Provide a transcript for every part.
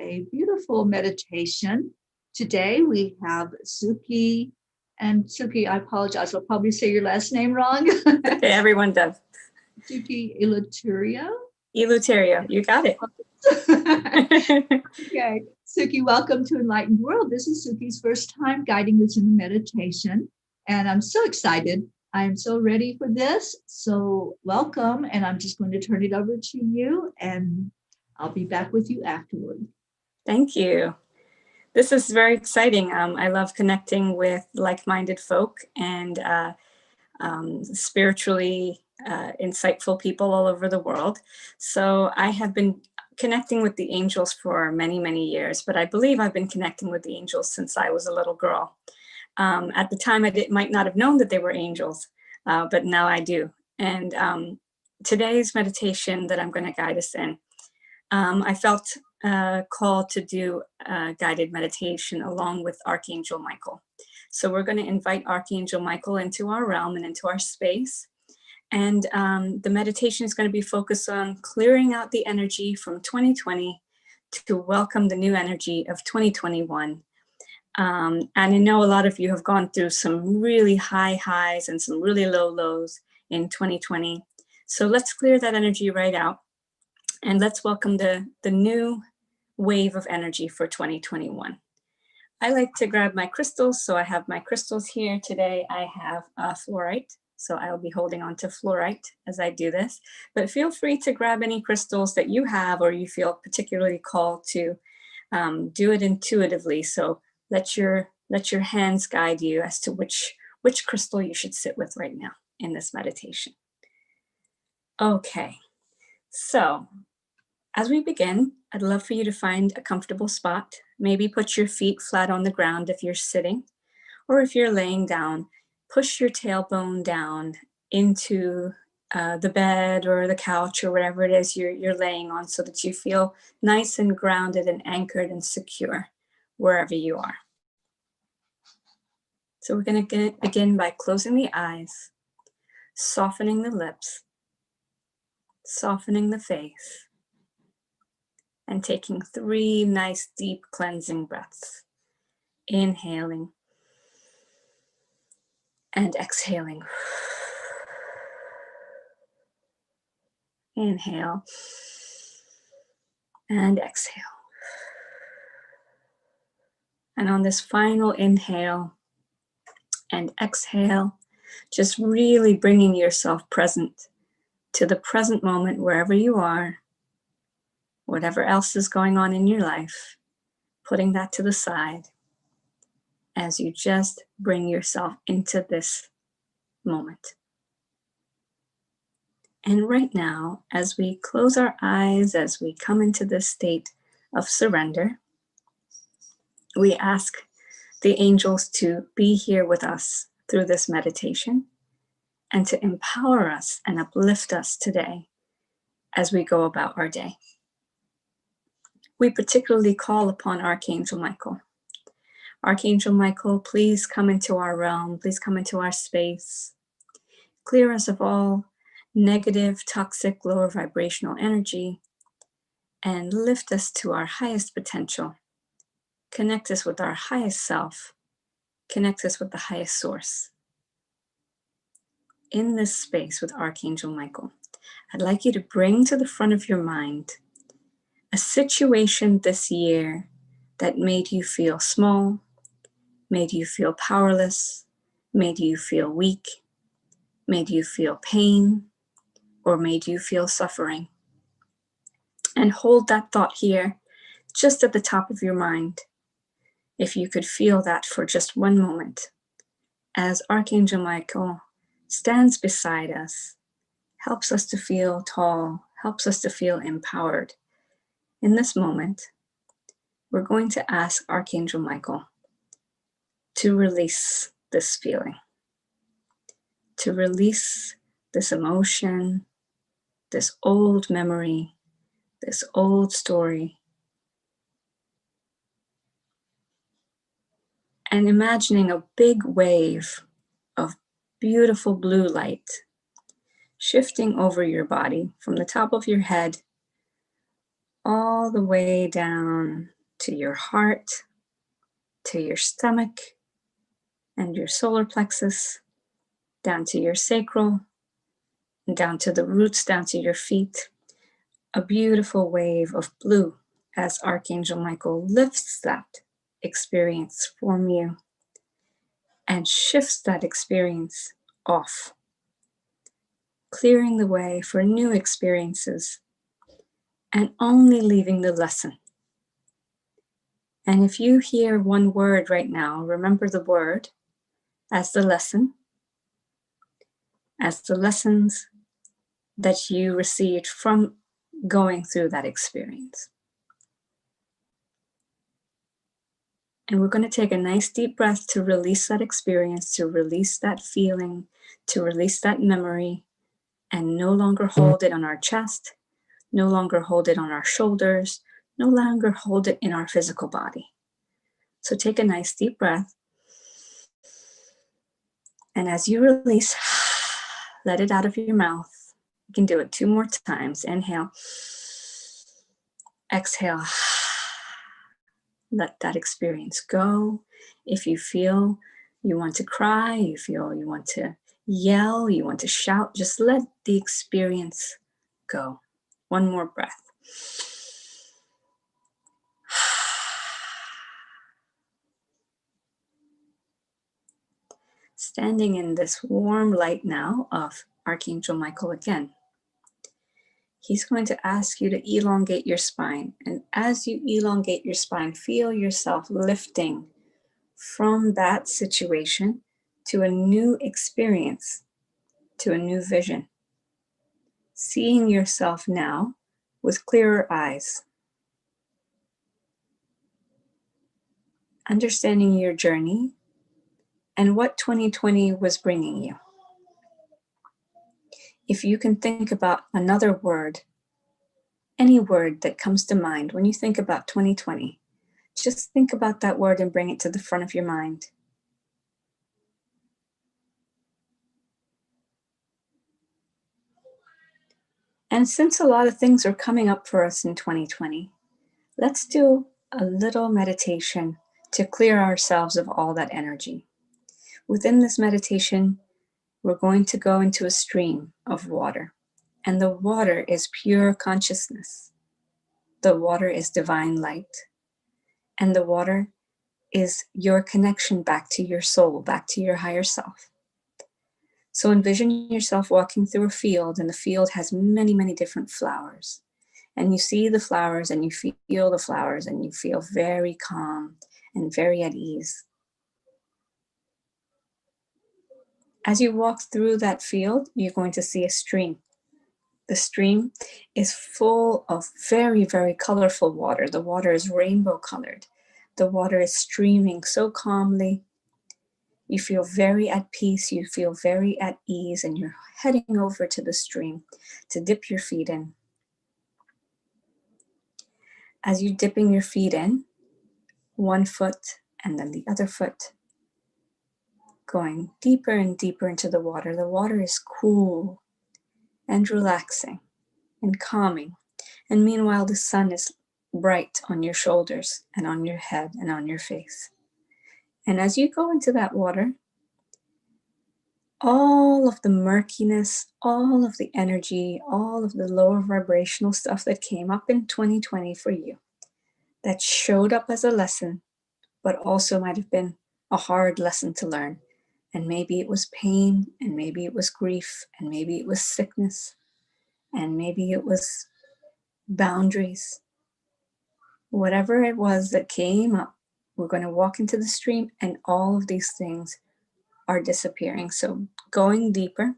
a beautiful meditation. Today we have Suki, and Suki, I apologize, I'll probably say your last name wrong. Okay, everyone does. Suki Eleuterio? Eleuterio, you got it. Okay, Suki, welcome to Enlightened World. This is Suki's first time guiding us in meditation, and I'm so excited. I'm so ready for this. So welcome, and I'm just going to turn it over to you, and I'll be back with you afterward. Thank you. This is very exciting. I love connecting with like-minded folk and spiritually insightful people all over the world. So I have been connecting with the angels for many, many years, but I believe I've been connecting with the angels since I was a little girl. At the time, I might not have known that they were angels, but now I do. And today's meditation that I'm going to guide us in, I felt called to do a guided meditation along with Archangel Michael. So we're going to invite Archangel Michael into our realm and into our space. And the meditation is going to be focused on clearing out the energy from 2020 to welcome the new energy of 2021. And I know a lot of you have gone through some really high highs and some really low lows in 2020. So let's clear that energy right out. And let's welcome the new wave of energy for 2021. I like to grab my crystals. So I have my crystals here today. I have fluorite. So I'll be holding on to fluorite as I do this. But feel free to grab any crystals that you have or you feel particularly called to do it intuitively. So let your hands guide you as to which crystal you should sit with right now in this meditation. Okay, so as we begin, I'd love for you to find a comfortable spot. Maybe put your feet flat on the ground if you're sitting, or if you're laying down, push your tailbone down into the bed or the couch or whatever it is you're laying on so that you feel nice and grounded and anchored and secure wherever you are. So we're going to begin by closing the eyes, softening the lips, softening the face, and taking 3 nice deep cleansing breaths. Inhaling and exhaling. Inhale and exhale. And on this final inhale and exhale, just really bringing yourself present to the present moment wherever you are, whatever else is going on in your life, putting that to the side as you just bring yourself into this moment. And right now, as we close our eyes, as we come into this state of surrender, we ask the angels to be here with us through this meditation and to empower us and uplift us today as we go about our day. We particularly call upon Archangel Michael. Archangel Michael, please come into our realm. Please come into our space. Clear us of all negative, toxic, lower vibrational energy and lift us to our highest potential. Connect us with our highest self. Connect us with the highest source. In this space with Archangel Michael, I'd like you to bring to the front of your mind a situation this year that made you feel small, made you feel powerless, made you feel weak, made you feel pain, or made you feel suffering. And hold that thought here, just at the top of your mind. If you could feel that for just one moment, as Archangel Michael stands beside us, helps us to feel tall, helps us to feel empowered. In this moment, we're going to ask Archangel Michael to release this feeling, to release this emotion, this old memory, this old story. And imagining a big wave of beautiful blue light shifting over your body from the top of your head all the way down to your heart, to your stomach and your solar plexus, down to your sacral, down to the roots, down to your feet. A beautiful wave of blue as Archangel Michael lifts that experience from you and shifts that experience off, clearing the way for new experiences and only leaving the lesson. And if you hear one word right now, remember the word as the lesson, as the lessons that you received from going through that experience. And we're going to take a nice deep breath to release that experience, to release that feeling, to release that memory, and no longer hold it on our chest, no longer hold it on our shoulders, no longer hold it in our physical body. So take a nice deep breath. And as you release, let it out of your mouth. You can do it 2 more times. Inhale. Exhale. Let that experience go. If you feel you want to cry, you feel you want to yell, you want to shout, just let the experience go. 1 more breath. Standing in this warm light now of Archangel Michael again. He's going to ask you to elongate your spine. And as you elongate your spine, feel yourself lifting from that situation to a new experience, to a new vision. Seeing yourself now with clearer eyes. Understanding your journey and what 2020 was bringing you. If you can think about another word, any word that comes to mind when you think about 2020, just think about that word and bring it to the front of your mind. And since a lot of things are coming up for us in 2020, let's do a little meditation to clear ourselves of all that energy. Within this meditation, we're going to go into a stream of water, and the water is pure consciousness. The water is divine light, and the water is your connection back to your soul, back to your higher self. So envision yourself walking through a field, and the field has many, many different flowers. And you see the flowers, and you feel the flowers, and you feel very calm and very at ease. As you walk through that field, you're going to see a stream. The stream is full of very, very colorful water. The water is rainbow colored. The water is streaming so calmly. You feel very at peace. You feel very at ease, and you're heading over to the stream to dip your feet in. As you're dipping your feet in, 1 foot and then the other foot, going deeper and deeper into the water is cool and relaxing and calming. And meanwhile, the sun is bright on your shoulders and on your head and on your face. And as you go into that water, all of the murkiness, all of the energy, all of the lower vibrational stuff that came up in 2020 for you, that showed up as a lesson, but also might have been a hard lesson to learn. And maybe it was pain, and maybe it was grief, and maybe it was sickness, and maybe it was boundaries. Whatever it was that came up, we're going to walk into the stream, and all of these things are disappearing. So going deeper,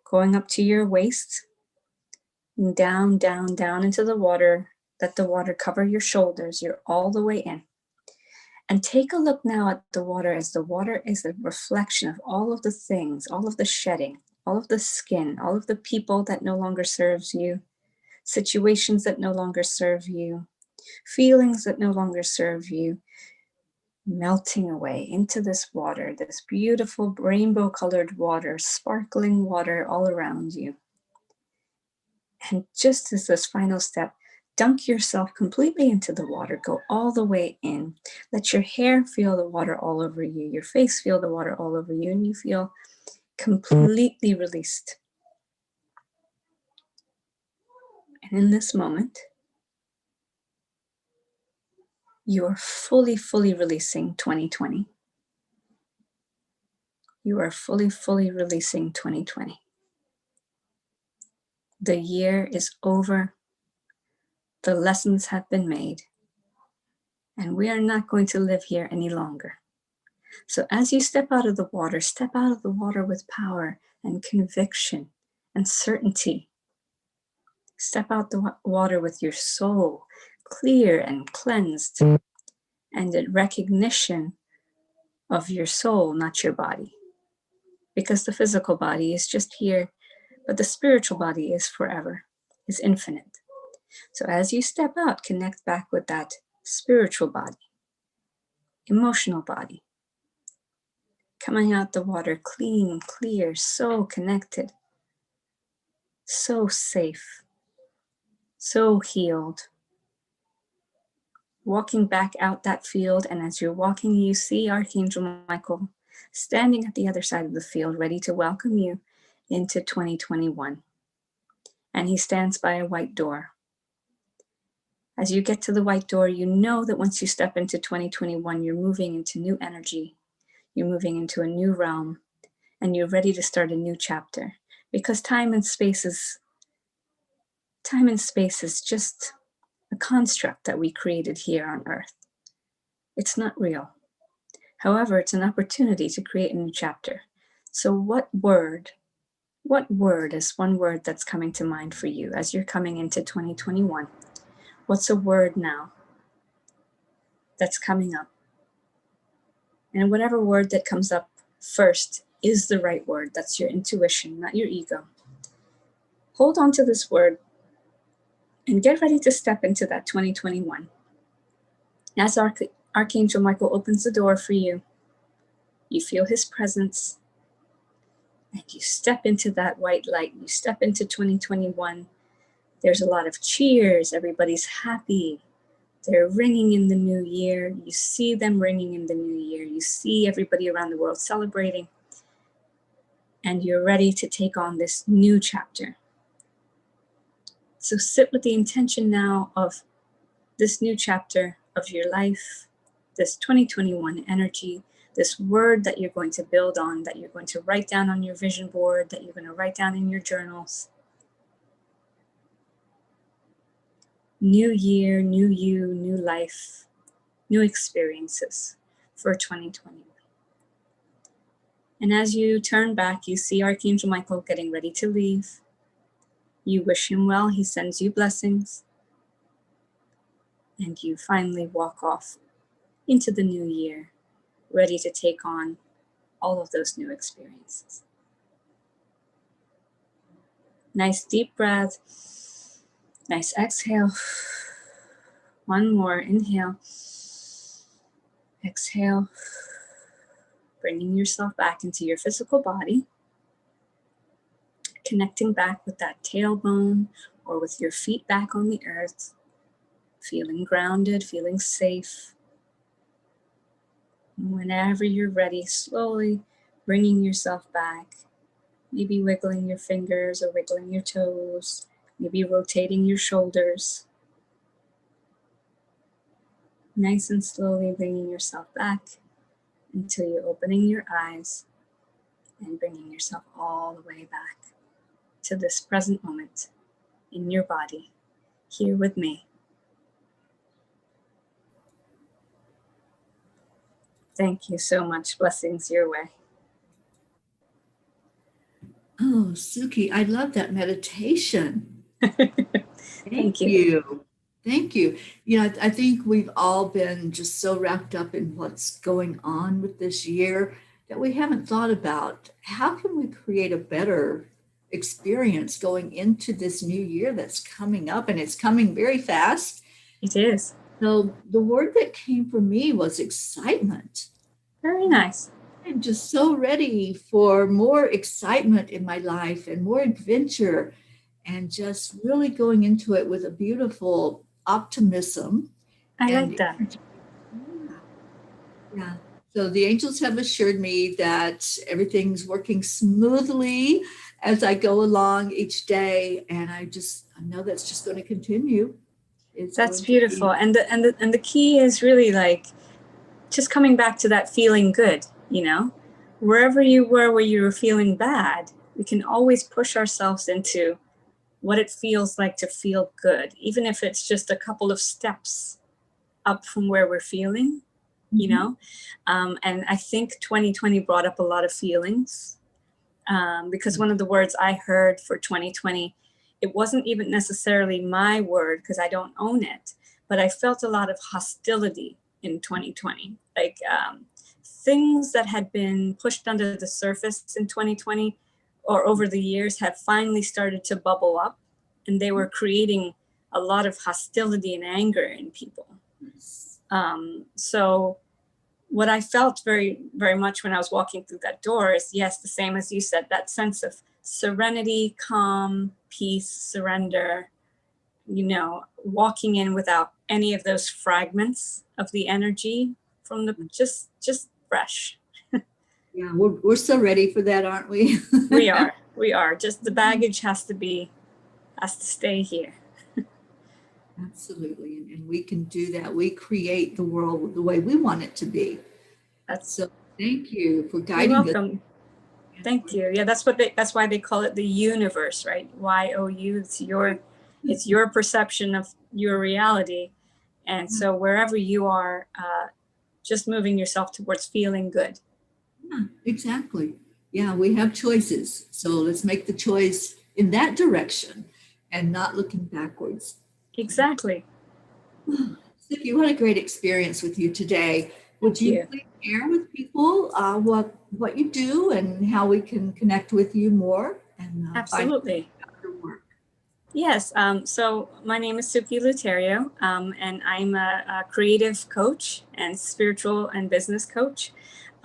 going up to your waist, down, down, down into the water. Let the water cover your shoulders. You're all the way in. And take a look now at the water, as the water is a reflection of all of the things, all of the shedding, all of the skin, all of the people that no longer serves you, situations that no longer serve you, feelings that no longer serve you, melting away into this water, this beautiful rainbow colored water, sparkling water all around you. And just as this final step, Dunk yourself completely into the water. Go all the way in. Let your hair feel the water all over you. Your face feel the water all over you. And you feel completely released. And in this moment, you are fully, fully releasing 2020. You are fully, fully releasing 2020. The year is over. The lessons have been made. And we are not going to live here any longer. So as you step out of the water with power and conviction and certainty. Step out the water with your soul clear and cleansed, and in recognition of your soul, not your body. Because the physical body is just here, but the spiritual body is forever, is infinite. So as you step out, connect back with that spiritual body, emotional body. Coming out the water clean, clear, so connected, so safe, so healed. Walking back out that field, and as you're walking, you see Archangel Michael standing at the other side of the field, ready to welcome you into 2021. And he stands by a white door. As you get to the white door, you know that once you step into 2021, you're moving into new energy. You're moving into a new realm, and you're ready to start a new chapter. Because time and space is just a construct that we created here on Earth. It's not real. However, it's an opportunity to create a new chapter. So what word is one word that's coming to mind for you as you're coming into 2021? What's a word now that's coming up? And whatever word that comes up first is the right word. That's your intuition, not your ego. Hold on to this word and get ready to step into that 2021. As Archangel Michael opens the door for you, you feel his presence, and you step into that white light. You step into 2021. There's a lot of cheers. Everybody's happy. They're ringing in the new year. You see them ringing in the new year. You see everybody around the world celebrating. And you're ready to take on this new chapter. So sit with the intention now of this new chapter of your life, this 2021 energy, this word that you're going to build on, that you're going to write down on your vision board, that you're going to write down in your journals. New year, new you, new life, new experiences for 2021. And as you turn back, you see Archangel Michael getting ready to leave. You wish him well, he sends you blessings. And you finally walk off into the new year, ready to take on all of those new experiences. Nice deep breath. Nice exhale. One more inhale. Exhale. Bringing yourself back into your physical body. Connecting back with that tailbone or with your feet back on the earth. Feeling grounded, feeling safe. And whenever you're ready, slowly bringing yourself back. Maybe wiggling your fingers or wiggling your toes. Maybe rotating your shoulders. Nice and slowly bringing yourself back until you're opening your eyes and bringing yourself all the way back to this present moment in your body, here with me. Thank you so much. Blessings your way. Oh, Suki, I love that meditation. Thank you. Thank you. You know, I think we've all been just so wrapped up in what's going on with this year that we haven't thought about how can we create a better experience going into this new year that's coming up, and it's coming very fast. It is. So the word that came for me was excitement. Very nice. I'm just so ready for more excitement in my life and more adventure, and just really going into it with a beautiful optimism. I like And that. yeah. So the angels have assured me that everything's working smoothly as I go along each day. And I know that's just going to continue. It's That's going to beautiful. be. And the key is really like just coming back to that feeling good, you know, wherever you were where you were feeling bad, we can always push ourselves into what it feels like to feel good, even if it's just a couple of steps up from where we're feeling, you Mhm. know. And I think 2020 brought up a lot of feelings, because one of the words I heard for 2020, it wasn't even necessarily my word because I don't own it, but I felt a lot of hostility in 2020. Like, things that had been pushed under the surface in 2020 or over the years have finally started to bubble up, and they were creating a lot of hostility and anger in people. So what I felt very, very much when I was walking through that door is, yes, the same as you said, that sense of serenity, calm, peace, surrender, you know, walking in without any of those fragments of the energy from the just fresh. Yeah, we're so ready for that, aren't we? We are. Just the baggage has to stay here. Absolutely. And we can do that. We create the world the way we want it to be. That's So thank you for You're guiding us. welcome. Thank you. Yeah, that's why they call it the universe, right? YOU. It's your perception of your reality. And so wherever you are, just moving yourself towards feeling good. Yeah, exactly. Yeah, we have choices. So let's make the choice in that direction and not looking backwards. Exactly. Suki, what a great experience with you today. Would Thank you you. please share with people what you do and how we can connect with you more and find Absolutely. out your work? Yes. So my name is Suki Eleuterio, and I'm a creative coach and spiritual and business coach.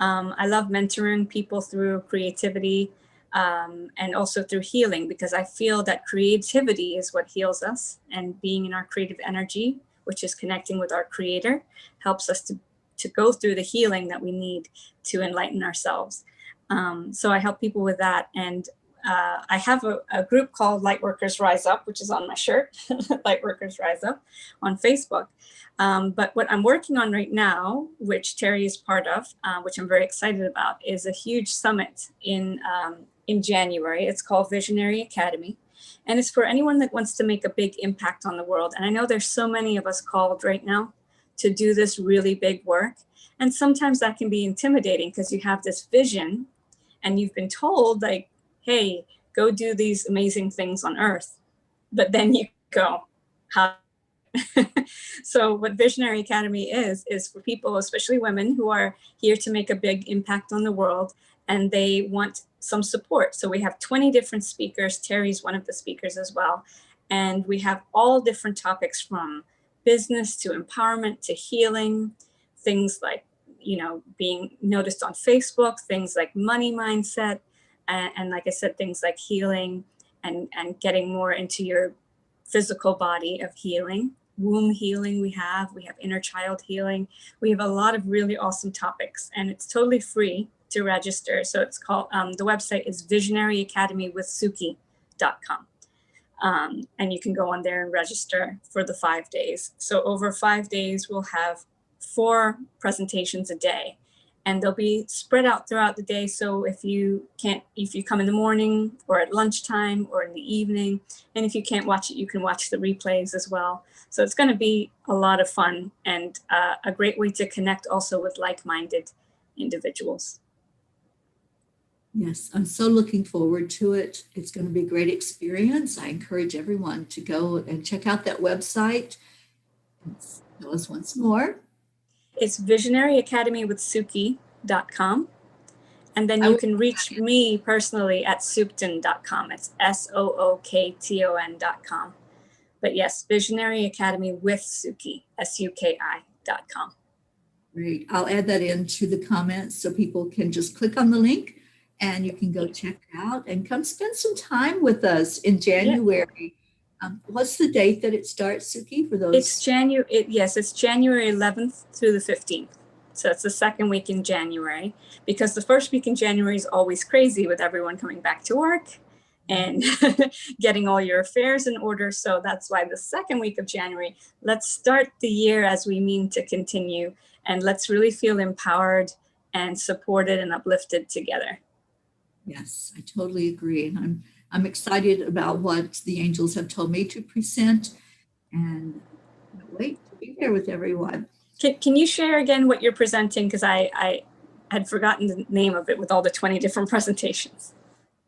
I love mentoring people through creativity, and also through healing, because I feel that creativity is what heals us, and being in our creative energy, which is connecting with our creator, helps us to go through the healing that we need to enlighten ourselves. So I help people with that. And I have a group called Lightworkers Rise Up, which is on my shirt, Lightworkers Rise Up on Facebook. But what I'm working on right now, which Terry is part of, which I'm very excited about, is a huge summit in January. It's called Visionary Academy. And it's for anyone that wants to make a big impact on the world. And I know there's so many of us called right now to do this really big work. And sometimes that can be intimidating because you have this vision and you've been told, like, hey, go do these amazing things on earth. But then you go, how? So what Visionary Academy is for people, especially women, who are here to make a big impact on the world, and they want some support. So we have 20 different speakers. Terry's one of the speakers as well. And we have all different topics, from business to empowerment to healing, things like, you know, being noticed on Facebook, things like money mindset, and like I said, things like healing, and getting more into your physical body of healing. Womb healing, we have inner child healing. We have a lot of really awesome topics, and it's totally free to register. So it's called, the website is visionaryacademywithsuki.com. And you can go on there and register for the 5 days. So over 5 days, we'll have 4 presentations a day, and they'll be spread out throughout the day. So if you come in the morning or at lunchtime or in the evening, and if you can't watch it, you can watch the replays as well. So it's going to be a lot of fun, and a great way to connect also with like-minded individuals. Yes, I'm so looking forward to it. It's going to be a great experience. I encourage everyone to go and check out that website. Tell us once more. It's visionaryacademywithsuki.com. And then I you will, can reach me personally at sookton.com. It's sookton.com. But yes, Visionary Academy with Suki, SUKI.com. great. I'll add that into the comments so people can just click on the link and you can go check it out and come spend some time with us in Yeah. January. What's the date that it starts, Suki, for those? It's January. Yes, it's January 11th through the 15th. So it's the second week in January, because the first week in January is always crazy with everyone coming back to work and getting all your affairs in order. So that's why the second week of January, let's start the year as we mean to continue, and let's really feel empowered and supported and uplifted together. Yes, I totally agree. And I'm excited about what the angels have told me to present, and I can't wait to be there with everyone. Can you share again what you're presenting? Because I had forgotten the name of it with all the 20 different presentations.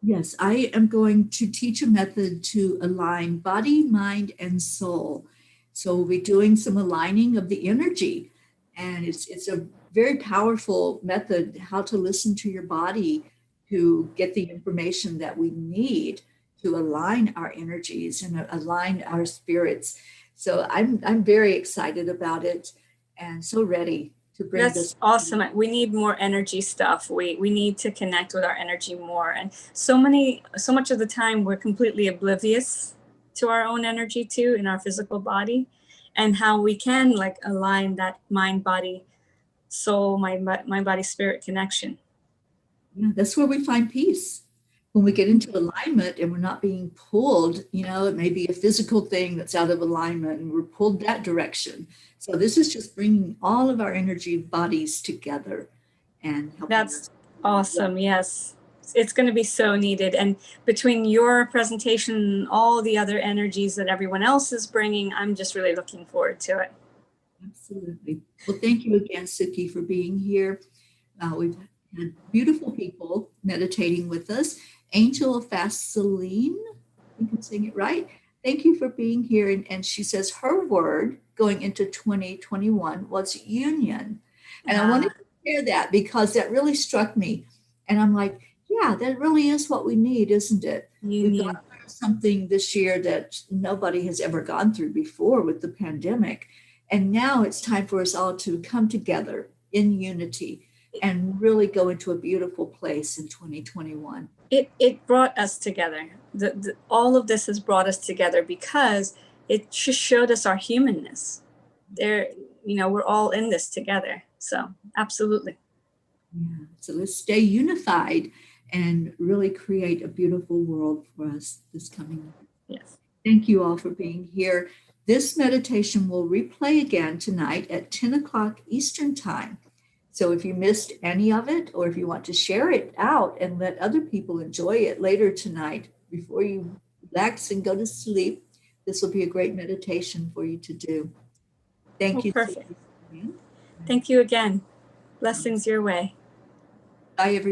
Yes, I am going to teach a method to align body, mind, and soul. So we'll be doing some aligning of the energy. And it's a very powerful method, how to listen to your body to get the information that we need to align our energies and align our spirits. So I'm very excited about it and so ready to bring That's this. awesome. We need more energy stuff. We need to connect with our energy more. And so much of the time we're completely oblivious to our own energy too in our physical body, and how we can like align that mind, body, soul, mind, body, spirit connection. Yeah, that's where we find peace. When we get into alignment and we're not being pulled, it may be a physical thing that's out of alignment and we're pulled that direction. So this is just bringing all of our energy bodies together and helping That's us. awesome. Yes. It's going to be so needed. And between your presentation and all the other energies that everyone else is bringing, I'm just really looking forward to it. Absolutely. Well, thank you again, Suki, for being here. We've had beautiful people meditating with us. Angel of Vaseline, I think I'm saying it right. Thank you for being here. And she says her word going into 2021 was union. And I wanted to share that because that really struck me. And I'm like, yeah, that really is what we need, isn't it? We've gone Union. through something this year that nobody has ever gone through before with the pandemic. And now it's time for us all to come together in unity and really go into a beautiful place in 2021. It brought us together. All of this has brought us together because it just showed us our humanness. We're all in this together. So absolutely. Yeah. So let's stay unified and really create a beautiful world for us this coming year. Yes. Thank you all for being here. This meditation will replay again tonight at 10 o'clock Eastern Time. So if you missed any of it, or if you want to share it out and let other people enjoy it later tonight before you relax and go to sleep, this will be a great meditation for you to do. Thank you. Perfect. Thank you again. Blessings your way. Bye, everyone.